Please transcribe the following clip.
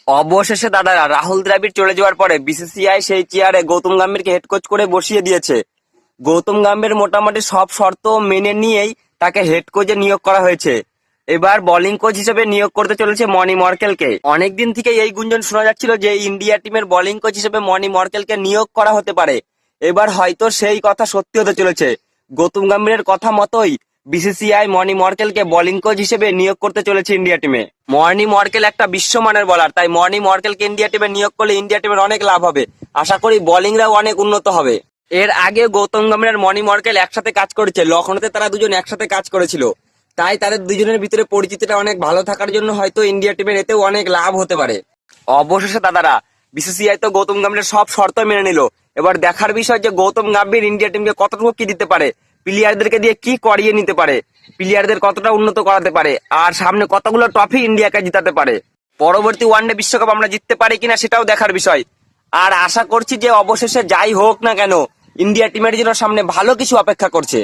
অবশেষে দাদারা রাহুল দ্রাবিড় চলে যাওয়ার পরে বিসিসিআই সেই চেয়ারে গৌতম গম্ভীরকে হেড কোচ করে বসিয়ে দিয়েছে। গৌতম গম্ভীর মোটামুটি সব শর্ত মেনে নিয়েই তাকে হেড কোচে নিয়োগ করা হয়েছে। এবার বোলিং কোচ হিসেবে নিয়োগ করতে চলেছে মনি মর্কেলকে। অনেকদিন থেকে এই গুঞ্জন শোনা যাচ্ছিল যে ইন্ডিয়া টিমের বোলিং কোচ হিসেবে মনি মর্কেলকে নিয়োগ করা হতে পারে। এবার হয়তো সেই কথা সত্যি হতে চলেছে। গৌতম গম্ভীরের কথা মতোই বিসিসিআই মনি মর্কেলকে বোলিং কোচ হিসেবে নিয়োগ করতে চলেছে ইন্ডিয়া টিমে। মনি মর্কেল একটা বিশ্বমানের বোলার, তাই মনি মর্কেলকে ইন্ডিয়া টিমে নিয়োগ করলে ইন্ডিয়া টিমের অনেক লাভ হবে। আশা করি বোলিংরাও অনেক উন্নত হবে। এর আগে গৌতম গম্ভীর আর মনি মর্কেল একসাথে কাজ করেছে, লখনৌতে তারা দুজন একসাথে কাজ করেছিল। তাই তাদের দুজনের ভিতরে পরিচিতিটা অনেক ভালো থাকার জন্য হয়তো ইন্ডিয়া টিমের এতেও অনেক লাভ হতে পারে। অবশেষে দাদারা বিসিসিআই তো গৌতম গম্ভীরের সব শর্ত মেনে নিল। এবার দেখার বিষয় যে গৌতম গম্ভীর ইন্ডিয়া টিমকে কতটুকু কি দিতে পারে, প্লেয়ারদেরকে দিয়ে কি করিয়ে নিতে পারে, প্লেয়ারদের কতটা উন্নত করাতে পারে, আর সামনে কতগুলো ট্রফি ইন্ডিয়াকে জিতাতে পারে। পরবর্তী ওয়ানডে বিশ্বকাপ আমরা জিততে পারি কিনা সেটাও দেখার বিষয়। আর আশা করছি যে অবশেষে যাই হোক না কেন ইন্ডিয়া টিমের জন্য সামনে ভালো কিছু অপেক্ষা করছে।